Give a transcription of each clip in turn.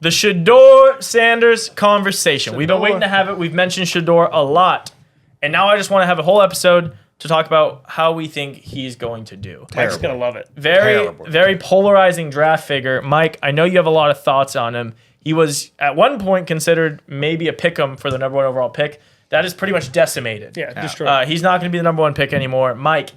The Shedeur Sanders conversation. We've been waiting to have it. We've mentioned Shedeur a lot. And now I just want to have a whole episode to talk about how we think he's going to do. Mike's going to love it. Very polarizing draft figure. Mike, I know you have a lot of thoughts on him. He was at one point considered maybe a pick'em for the number 1 overall pick. That is pretty much decimated. Yeah, destroyed. He's not going to be the number 1 pick anymore. Mike,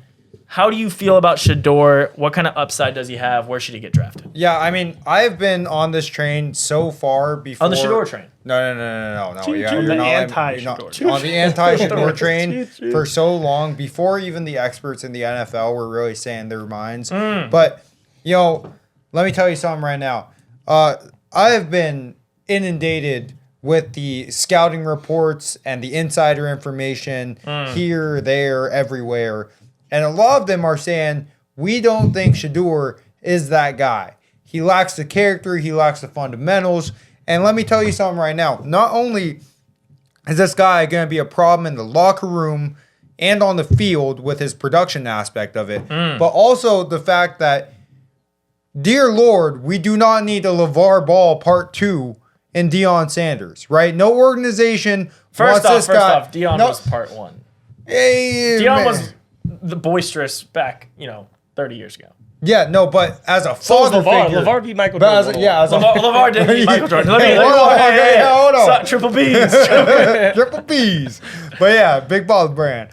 how do you feel about Shedeur? What kind of upside does he have? Where should he get drafted? Yeah, I mean, I've been on this train so far before. On the Shedeur train? No. Yeah, On the anti-Shedeur. On the anti-Shedeur train for so long, before even the experts in the NFL were really saying their minds. But, let me tell you something right now. I have been inundated with the scouting reports and the insider information here, there, everywhere. And a lot of them are saying, we don't think Shedeur is that guy. He lacks the character. He lacks the fundamentals. And let me tell you something right now. Not only is this guy going to be a problem in the locker room and on the field with his production aspect of it, but also the fact that, dear Lord, we do not need a LeVar Ball Part 2 in Deion Sanders, right? No organization wants this guy. First off, Deion was Part 1. Deion was the boisterous back, 30 years ago. Yeah, no, but as a So was father LeVar. figure. LeVar beat Michael Jordan. LeVar did beat Michael Jordan. Hold on. Triple B's. Triple B's. But yeah, big baller brand.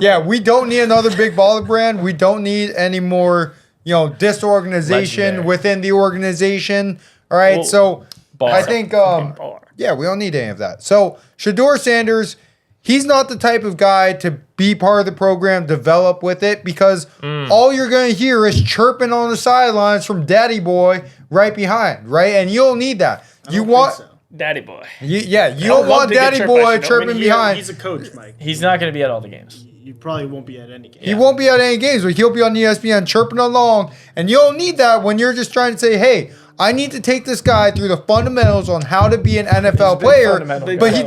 Yeah, we don't need another big baller brand. We don't need any more, disorganization Legendary. within the organization. All right, Well, so bar. I think, yeah, we don't need any of that. So Shedeur Sanders, he's not the type of guy to be part of the program, develop with it, because all you're going to hear is chirping on the sidelines from Daddy Boy right behind, right? And you don't need that. You want Daddy Boy. you don't want Daddy Boy chirping behind. He's a coach, Mike. He's not going to be at all the games. You probably won't be at any game. He won't be at any games, but he'll be on ESPN chirping along. And you don't need that when you're just trying to say, hey, I need to take this guy through the fundamentals on how to be an NFL player. But he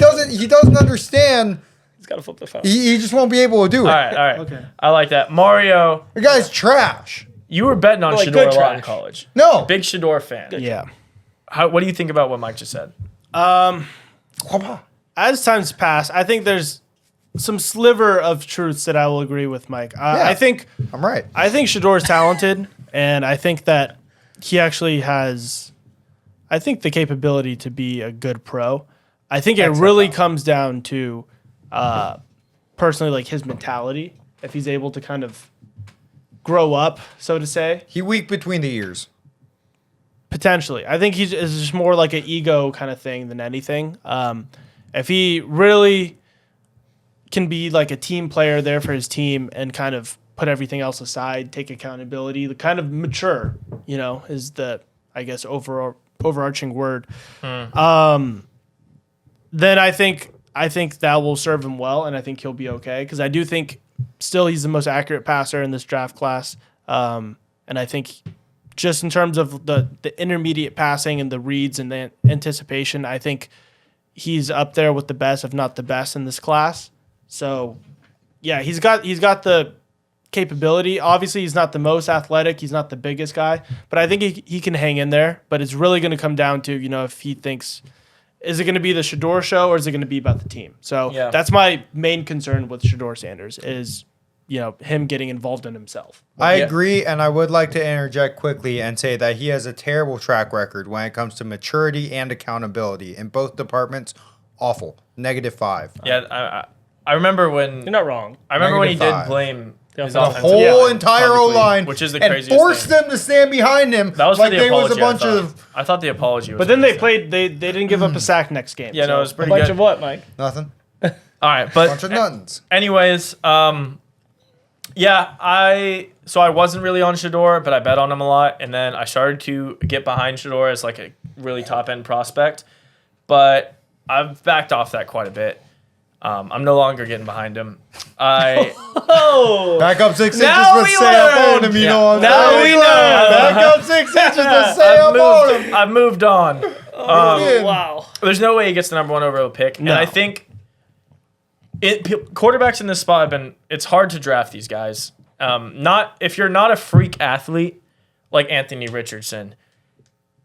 doesn't understand. He's got to flip the phone. He just won't be able to do it. All right. Okay. I like that. Mario, The guy's trash. you were betting on Like, Shedeur good a lot in trash. college. No. Big Shedeur fan. Yeah. What do you think about what Mike just said? As times pass, I think there's some sliver of truths that I will agree with Mike. I think I'm right. I think Shedeur's talented, and I think that he actually has, the capability to be a good pro. I think it really comes down to, personally, like his mentality. If he's able to kind of grow up, so to say, He weak between the ears. potentially. I think it's just more like an ego kind of thing than anything. If he really can be like a team player there for his team and kind of put everything else aside, take accountability, kind of mature, is the, I guess, overarching word. Then I think that will serve him well, and I think he'll be okay, because I do think still he's the most accurate passer in this draft class. And I think just in terms of the intermediate passing and the reads and the anticipation, I think he's up there with the best, if not the best, in this class. So, yeah, he's got the capability. Obviously, he's not the most athletic. He's not the biggest guy. But I think he can hang in there. But it's really going to come down to, if he thinks, is it going to be the Shedeur show or is it going to be about the team? So that's my main concern with Shedeur Sanders is, him getting involved in himself. I agree, and I would like to interject quickly and say that he has a terrible track record when it comes to maturity and accountability. In both departments, awful. -5. Yeah, I remember when... You're not wrong. I remember when he did -5. blame his The offensive whole line entire publicly, O-line, which is the and craziest forced thing. them to stand behind him That was like for the they was apology. a bunch of I thought the apology was... But then they amazing. played. They didn't give up a sack next game. Yeah, no, it was A pretty bunch good. of what, Mike? nothing. All right, but... Bunch of nothings. Anyways, I wasn't really on Shedeur, but I bet on him a lot, and then I started to get behind Shedeur as like a really top end prospect, but I've backed off that quite a bit. I'm no longer getting behind him. Back up 6 inches Now to we say I'm on learn. him, you know what I'm Now saying? we learn. Back up 6 inches to say I'm on him. I've moved on. Wow. There's no way he gets the number 1 overall pick, and I think quarterbacks in this spot it's hard to draft these guys. Not if you're not a freak athlete like Anthony Richardson.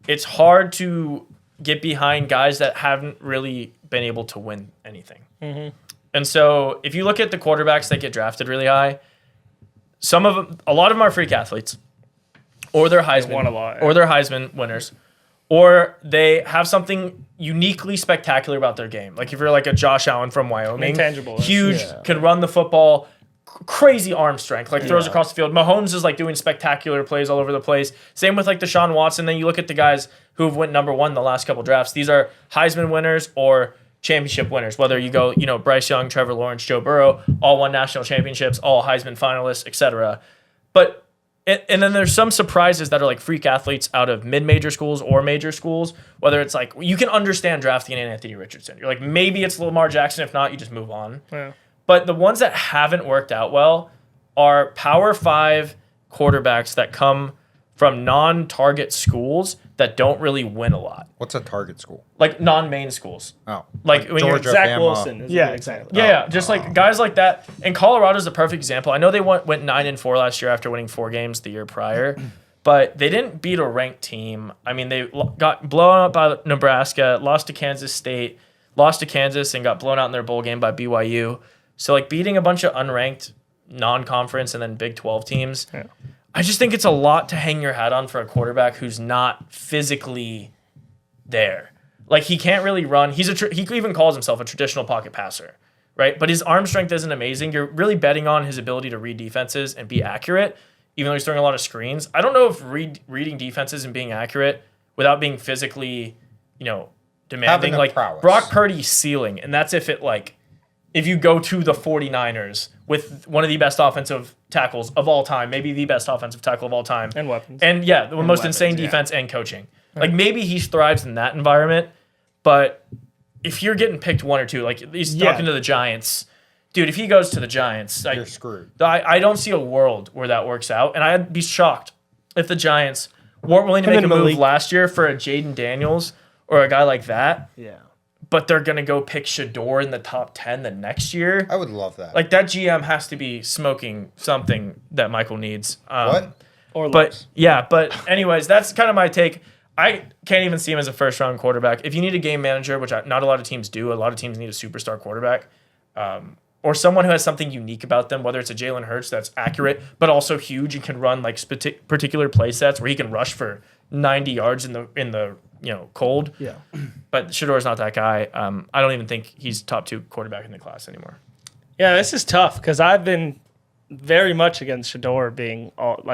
it's hard to get behind guys that haven't really been able to win anything. Mm-hmm. And so if you look at the quarterbacks that get drafted really high, a lot of them are freak athletes, or they're Heisman winners, or they have something uniquely spectacular about their game. Like if you're like a Josh Allen from Wyoming, intangible, huge, can run the football, crazy arm strength, like throws across the field. Mahomes is like doing spectacular plays all over the place. Same with like Deshaun Watson. Then you look at the guys who have went number one the last couple drafts. These are Heisman winners or championship winners. Whether you go, Bryce Young, Trevor Lawrence, Joe Burrow, all won national championships, all Heisman finalists, etc. But and then there's some surprises that are like freak athletes out of mid-major schools or major schools. Whether it's like you can understand drafting an Anthony Richardson. You're like maybe it's Lamar Jackson. If not, you just move on. Yeah. But the ones that haven't worked out well are Power 5 quarterbacks that come from non-target schools that don't really win a lot. What's a target school? Like non-main schools. Oh. Like when Georgia, Zach Bama. Wilson. Yeah, exactly. Yeah, just like guys like that. And Colorado's the perfect example. I know they went 9-4 last year after winning 4 games the year prior, but they didn't beat a ranked team. I mean, they got blown out by Nebraska, lost to Kansas State, lost to Kansas, and got blown out in their bowl game by BYU. So, like, beating a bunch of unranked non-conference and then Big 12 teams, I just think it's a lot to hang your hat on for a quarterback who's not physically there. Like, he can't really run. He even calls himself a traditional pocket passer, right? But his arm strength isn't amazing. You're really betting on his ability to read defenses and be accurate, even though he's throwing a lot of screens. I don't know if reading defenses and being accurate without being physically, demanding. Like, prowess. Brock Purdy's ceiling, and that's if you go to the 49ers with one of the best offensive tackles of all time, maybe the best offensive tackle of all time. And weapons. And the most insane defense and coaching. Like maybe he thrives in that environment, but if you're getting picked 1 or 2, like he's talking to the Giants, dude, if he goes to the Giants, you're screwed. I don't see a world where that works out. And I'd be shocked if the Giants weren't willing to make a move last year for a Jaden Daniels or a guy like that. Yeah. But they're going to go pick Shedeur in the top 10 the next year. I would love that. Like, that GM has to be smoking something that Michael needs. What? Or but anyways, that's kind of my take. I can't even see him as a first-round quarterback. If you need a game manager, which not a lot of teams do, a lot of teams need a superstar quarterback, or someone who has something unique about them, whether it's a Jalen Hurts that's accurate but also huge and can run like particular play sets where he can rush for 90 yards in the cold. Yeah. But Shedeur's not that guy. I don't even think he's top 2 quarterback in the class anymore. Yeah, this is tough because I've been very much against Shedeur being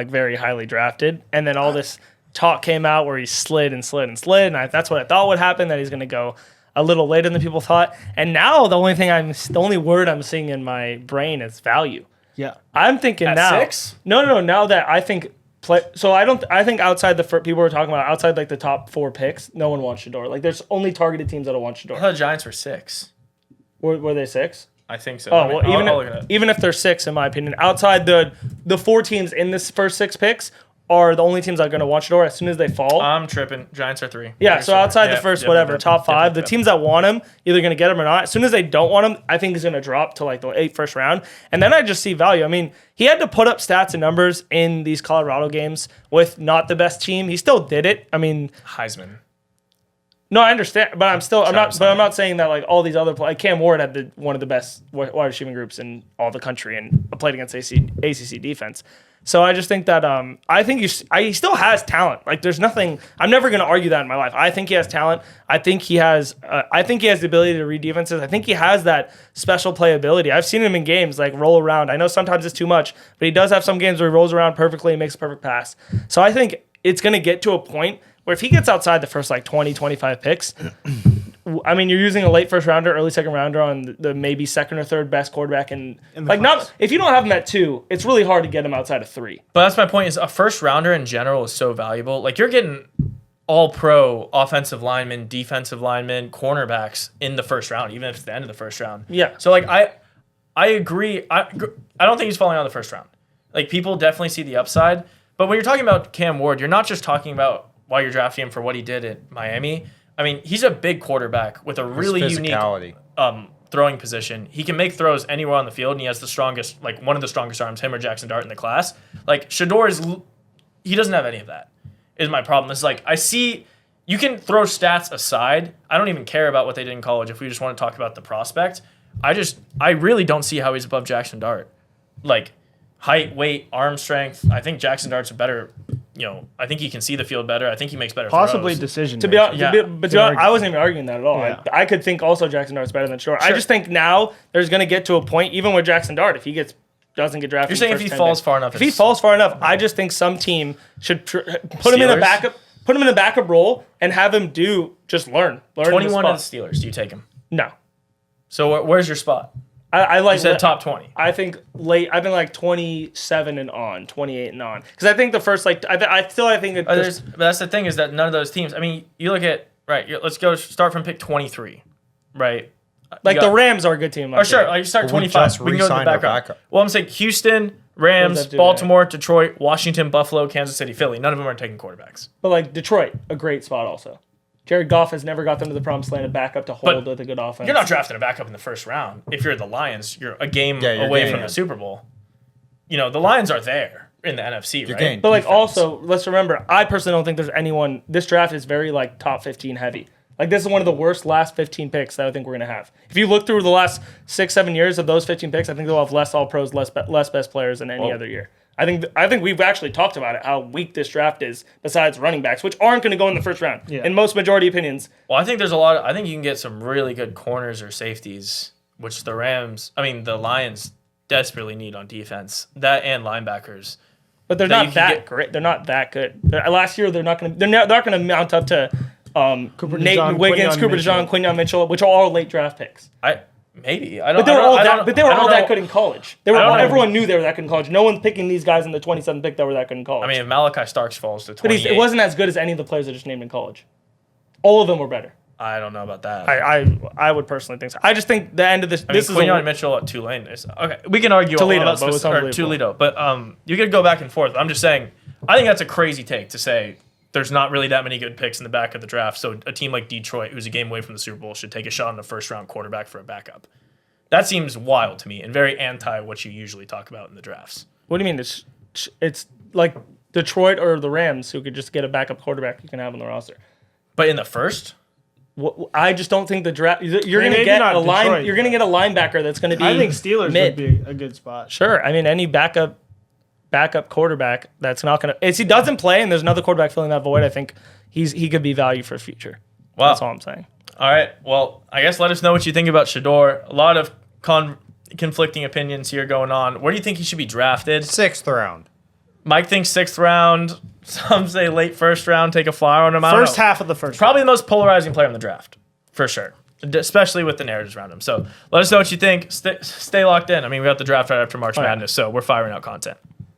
very highly drafted, and then all this talk came out where he slid, and that's what I thought would happen, that he's going to go a little later than people thought. And now the only word I'm seeing in my brain is value. Yeah. I'm thinking At now. 6? No. Now that I think. I think outside people were talking about outside like the top 4 picks, no one wants Shedeur. Like there's only targeted teams that don't want I Shedeur. thought the Giants were 6. Were they 6? I think so. Oh, well, I'll even if they're 6, in my opinion, outside the 4 teams in this first 6 picks are the only teams that are going to want Shedeur as soon as they fall. I'm tripping. Giants are 3. Yeah, so outside the first top 5, the teams that want him, either going to get him or not. As soon as they don't want him, I think he's going to drop to like the 8th first round. And then I just see value. I mean, he had to put up stats and numbers in these Colorado games with not the best team. He still did it. I mean, Heisman. No, I understand, but I'm not saying that like all these other like Cam Ward had one of the best wide receiving groups in all the country and played against ACC defense. So I just think that I think he still has talent. Like there's nothing. I'm never going to argue that in my life. I think he has talent. I think he has the ability to read defenses. I think he has that special playability. I've seen him in games like roll around. I know sometimes it's too much, but he does have some games where he rolls around perfectly and makes a perfect pass. So I think it's going to get to a point where if he gets outside the first like 20, 25 picks, I mean, you're using a late first rounder, early second rounder on the maybe second or third best quarterback in like class. Not if you don't have him at 2, it's really hard to get him outside of 3. But that's my point. Is a first rounder in general is so valuable. Like you're getting all pro offensive linemen, defensive linemen, cornerbacks in the first round, even if it's the end of the first round. Yeah. So like I agree. I don't think he's falling out of the first round. Like people definitely see the upside. But when you're talking about Cam Ward, you're not just talking about why you're drafting him for what he did at Miami. I mean, he's a big quarterback with a really unique throwing position. He can make throws anywhere on the field, and he has the strongest, like one of the strongest arms, him or Jackson Dart in the class. Like Shedeur he doesn't have any of that. Is my problem. It's like I see you can throw stats aside. I don't even care about what they did in college if we just want to talk about the prospect. I really don't see how he's above Jackson Dart. Like, height, weight, arm strength. I think Jackson Dart's a better, I think he can see the field better. I think he makes better Possibly throws. decision. To be honest, I wasn't even arguing that at all. Yeah. I could think also Jackson Dart's better than Shedeur. I just think now there's going to get to a point, even with Jackson Dart, if he doesn't get drafted. You're saying if he falls far enough. If he falls far enough, I just think some team should put him in the backup. Put him in the backup role and have him just learn. 21 of the Steelers. Do you take him? No. So where's your spot? I like. You said top 20. I think late. I've been like 27 and on, 28 and on. Because I think the first I think but that's the thing is that none of those teams. I mean, you look at let's go start from pick 23, right? Like the Rams are a good team. Oh sure, you start 25. We can go to the backup. Well, I'm saying Houston, Rams, Baltimore, Detroit, Washington, Buffalo, Kansas City, Philly. None of them are taking quarterbacks. But like Detroit, a great spot also. Jared Goff has never got them to the promised land, a backup to hold with a good offense. You're not drafting a backup in the first round. If you're the Lions, you're a game away from the Super Bowl. The Lions are there in the NFC, right? But like also, let's remember, I personally don't think there's anyone. This draft is very like top 15 heavy. Like this is one of the worst last 15 picks that I think we're gonna have. If you look through the last 6-7 years of those 15 picks, I think they'll have less All Pros, less best players than any other year. I think we've actually talked about it, how weak this draft is, besides running backs, which aren't going to go in the first round, in most majority opinions. Well, I think there's I think you can get some really good corners or safeties, which the Lions desperately need on defense. That and linebackers. But they're not that great. They're not that good. Last year, they're not going to mount up to Nate Wiggins, Cooper DeJean, Quinyon Mitchell, which are all late draft picks. Maybe But they were all that good in college. Everyone knew they were that good in college. No one's picking these guys in the 27th pick that were that good in college. I mean, if Malachi Starks falls to 28, but it wasn't as good as any of the players I just named in college. All of them were better. I don't know about that. I would personally think so. I just think the end of this. This is Quinyon Mitchell at Tulane. Okay, we can argue Toledo, but you could go back and forth. I'm just saying, I think that's a crazy take to say there's not really that many good picks in the back of the draft. So a team like Detroit, who's a game away from the Super Bowl, should take a shot on a first-round quarterback for a backup. That seems wild to me and very anti what you usually talk about in the drafts. What do you mean? It's like Detroit or the Rams who could just get a backup quarterback you can have on the roster. But in the first? I just don't think the draft. You're going to get a linebacker that's going to be. I think Steelers would be a good spot. Sure. I mean, any backup quarterback that's not going to. If he doesn't play and there's another quarterback filling that void, I think he could be value for the future. Wow. That's all I'm saying. All right. Well, I guess let us know what you think about Shedeur. A lot of conflicting opinions here going on. Where do you think he should be drafted? 6th round. Mike thinks 6th round. Some say late 1st round. Take a flyer on him. First half of the first. Probably the most polarizing player in the draft, for sure. Especially with the narratives around him. So let us know what you think. Stay locked in. I mean, we got the draft right after March Madness, so we're firing out content.